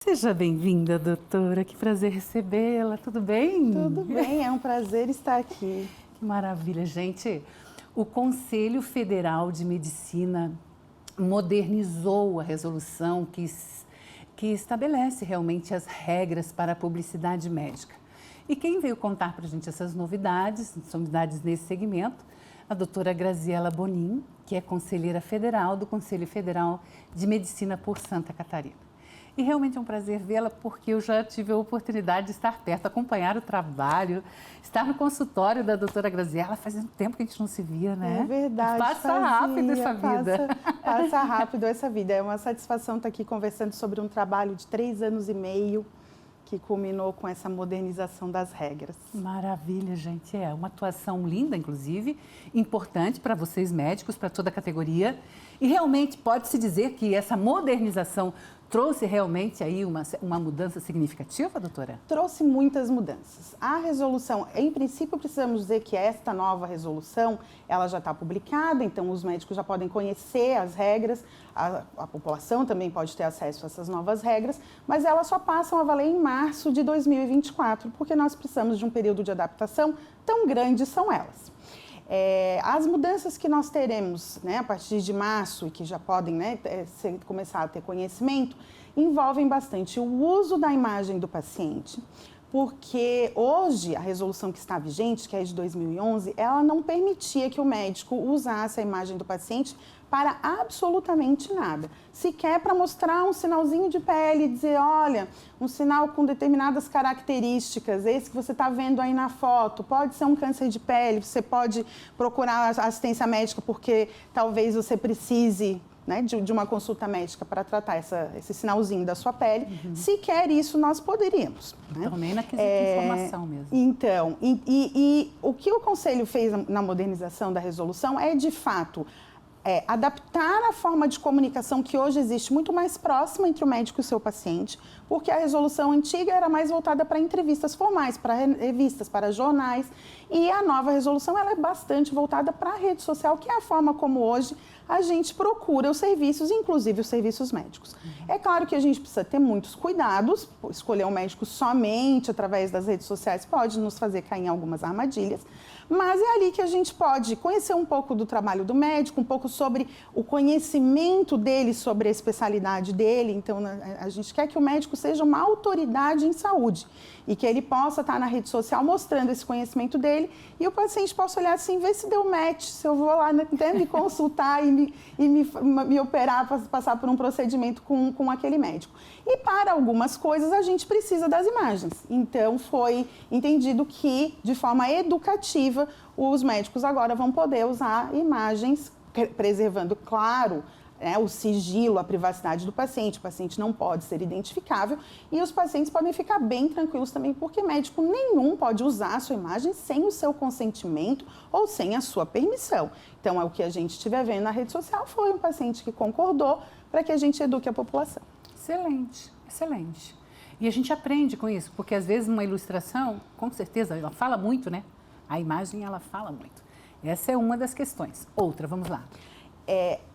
Seja bem-vinda, doutora. Que prazer recebê-la. Tudo bem? Tudo bem, é um prazer estar aqui. Que maravilha, gente. O Conselho Federal de Medicina modernizou a resolução que estabelece realmente as regras para a publicidade médica. E quem veio contar para a gente essas novidades, são novidades nesse segmento, a doutora Graziela Bonin, que é conselheira federal do Conselho Federal de Medicina por Santa Catarina. E realmente é um prazer vê-la, porque eu já tive a oportunidade de estar perto, acompanhar o trabalho, estar no consultório da doutora Graziela. Faz um tempo que a gente não se via, né? É verdade. Passa rápido essa vida. Passa rápido essa vida. É uma satisfação estar aqui conversando sobre um trabalho de 3 anos e meio que culminou com essa modernização das regras. Maravilha, gente. É uma atuação linda, inclusive, importante para vocês médicos, para toda a categoria. E realmente pode-se dizer que essa modernização trouxe realmente aí uma mudança significativa, doutora? Trouxe muitas mudanças. A resolução, em princípio, precisamos dizer que essa nova resolução, ela já está publicada, então os médicos já podem conhecer as regras, a população também pode ter acesso a essas novas regras, mas elas só passam a valer em março de 2024, porque nós precisamos de um período de adaptação, tão grandes são elas. As mudanças que nós teremos, né, a partir de março e que já podem, né, começar a ter conhecimento, envolvem bastante o uso da imagem do paciente, porque hoje a resolução que está vigente, que é de 2011, ela não permitia que o médico usasse a imagem do paciente para absolutamente nada. Sequer para mostrar um sinalzinho de pele e dizer, olha, um sinal com determinadas características, esse que você está vendo aí na foto, pode ser um câncer de pele, você pode procurar assistência médica porque talvez você precise, né, de uma consulta médica para tratar esse sinalzinho da sua pele. Sequer isso nós poderíamos. Então, nem na quesito de informação mesmo. Então, e o que o Conselho fez na modernização da resolução é, de fato, adaptar a forma de comunicação que hoje existe muito mais próxima entre o médico e o seu paciente, porque a resolução antiga era mais voltada para entrevistas formais, para revistas, para jornais, e a nova resolução ela é bastante voltada para a rede social, que é a forma como hoje a gente procura os serviços, inclusive os serviços médicos. É claro que a gente precisa ter muitos cuidados, escolher um médico somente através das redes sociais pode nos fazer cair em algumas armadilhas, mas é ali que a gente pode conhecer um pouco do trabalho do médico, um pouco sobre o conhecimento dele sobre a especialidade dele. Então, a gente quer que o médico seja uma autoridade em saúde e que ele possa estar na rede social mostrando esse conhecimento dele e o paciente possa olhar assim, ver se deu match, se eu vou lá, né, me consultar e me operar, passar por um procedimento com aquele médico. E para algumas coisas a gente precisa das imagens. Então, foi entendido que, de forma educativa, os médicos agora vão poder usar imagens, preservando, claro, o sigilo, a privacidade do paciente. O paciente não pode ser identificável e os pacientes podem ficar bem tranquilos também, porque médico nenhum pode usar a sua imagem sem o seu consentimento ou sem a sua permissão. Então, o que a gente estiver vendo na rede social foi um paciente que concordou para que a gente eduque a população. Excelente, excelente. E a gente aprende com isso, porque às vezes uma ilustração, com certeza, ela fala muito, né? A imagem, ela fala muito. Essa é uma das questões. Outra, vamos lá.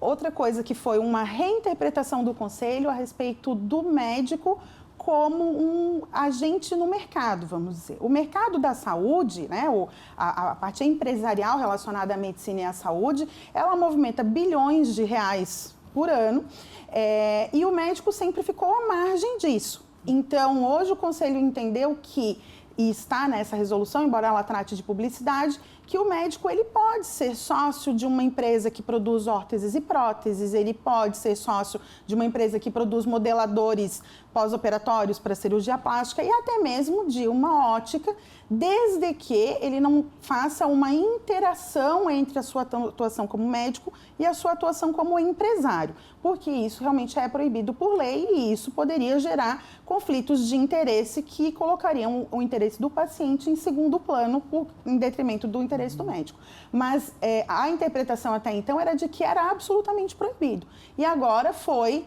Outra coisa que foi uma reinterpretação do Conselho a respeito do médico como um agente no mercado, vamos dizer. O mercado da saúde, né, a parte empresarial relacionada à medicina e à saúde, ela movimenta bilhões de reais por ano, e o médico sempre ficou à margem disso. Então, hoje o Conselho entendeu que, e está nessa resolução, embora ela trate de publicidade, que o médico ele pode ser sócio de uma empresa que produz órteses e próteses, ele pode ser sócio de uma empresa que produz modeladores pós-operatórios para cirurgia plástica e até mesmo de uma ótica, desde que ele não faça uma interação entre a sua atuação como médico e a sua atuação como empresário, porque isso realmente é proibido por lei e isso poderia gerar conflitos de interesse que colocariam o interesse do paciente em segundo plano, em detrimento do interesse do médico. Mas a interpretação até então era de que era absolutamente proibido. E agora foi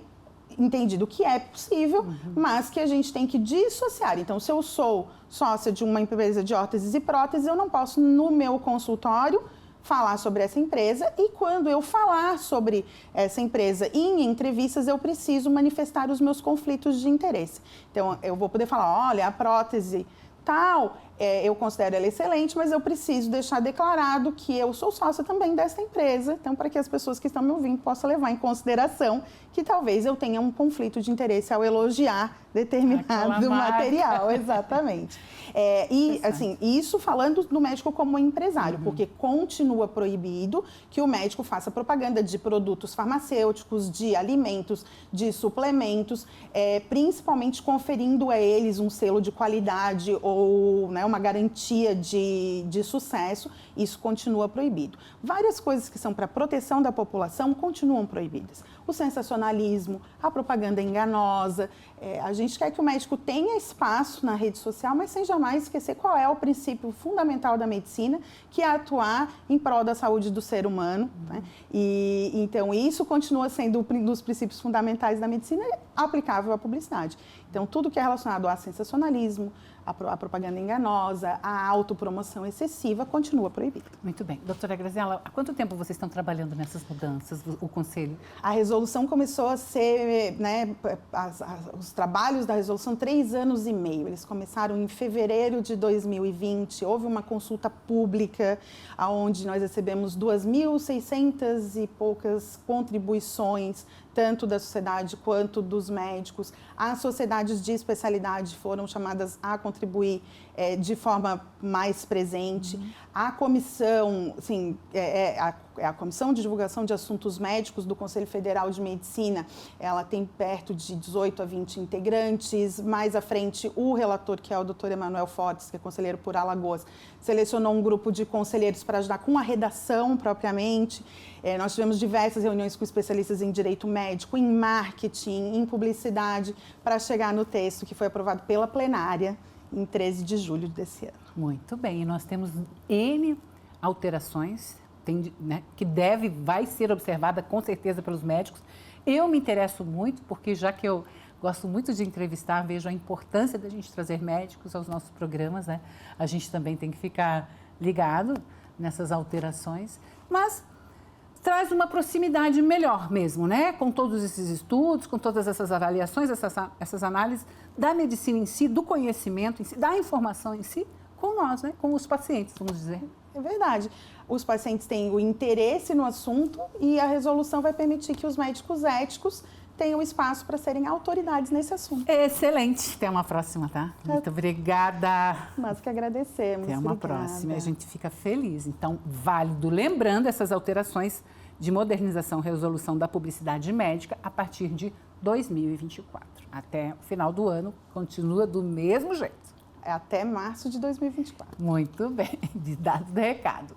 entendido que é possível, mas que a gente tem que dissociar. Então, se eu sou sócia de uma empresa de órteses e próteses, eu não posso, no meu consultório, falar sobre essa empresa e quando eu falar sobre essa empresa em entrevistas, eu preciso manifestar os meus conflitos de interesse. Então, eu vou poder falar, olha, a prótese tal, eu considero ela excelente, mas eu preciso deixar declarado que eu sou sócia também dessa empresa, então para que as pessoas que estão me ouvindo possam levar em consideração que talvez eu tenha um conflito de interesse ao elogiar determinado material, exatamente. E assim, isso falando do médico como empresário, porque continua proibido que o médico faça propaganda de produtos farmacêuticos, de alimentos, de suplementos, principalmente conferindo a eles um selo de qualidade ou, né, uma garantia de sucesso, isso continua proibido. Várias coisas que são para proteção da população continuam proibidas. O sensacionalismo, a propaganda enganosa, a gente quer que o médico tenha espaço na rede social, mas sem jamais esquecer qual é o princípio fundamental da medicina, que é atuar em prol da saúde do ser humano, né? E então isso continua sendo um dos princípios fundamentais da medicina aplicável à publicidade. Então tudo que é relacionado ao sensacionalismo, a propaganda enganosa, a autopromoção excessiva continua proibida. Muito bem. Doutora Graziela, há quanto tempo vocês estão trabalhando nessas mudanças, o Conselho? A resolução começou a ser, né, os trabalhos da resolução 3 anos e meio. Eles começaram em fevereiro de 2020. Houve uma consulta pública, onde nós recebemos 2.600 e poucas contribuições, tanto da sociedade quanto dos médicos. As sociedades de especialidade foram chamadas a contribuir de forma mais presente. A comissão, assim, a Comissão de Divulgação de Assuntos Médicos do Conselho Federal de Medicina, ela tem perto de 18 a 20 integrantes. Mais à frente, o relator, que é o Dr. Emanuel Fortes, que é conselheiro por Alagoas, selecionou um grupo de conselheiros para ajudar com a redação propriamente. Nós tivemos diversas reuniões com especialistas em direito médico, em marketing, em publicidade, para chegar no texto que foi aprovado pela plenária em 13 de julho desse ano. Muito bem, e nós temos N alterações, né, que vai ser observada com certeza pelos médicos. Eu me interesso muito, porque já que eu gosto muito de entrevistar, vejo a importância da gente trazer médicos aos nossos programas, né? A gente também tem que ficar ligado nessas alterações, mas traz uma proximidade melhor mesmo, né? Com todos esses estudos, com todas essas avaliações, essas análises da medicina em si, do conhecimento em si, da informação em si, com nós, né? Com os pacientes, vamos dizer. É verdade. Os pacientes têm o interesse no assunto e a resolução vai permitir que os médicos éticos tenham espaço para serem autoridades nesse assunto. Excelente. Até uma próxima, tá? Muito obrigada. Nós que agradecemos. Até uma próxima. A gente fica feliz. Então, válido. Lembrando essas alterações de modernização e resolução da publicidade médica a partir de 2024. Até o final do ano, continua do mesmo jeito. Até março de 2024. Muito bem. Dado o recado.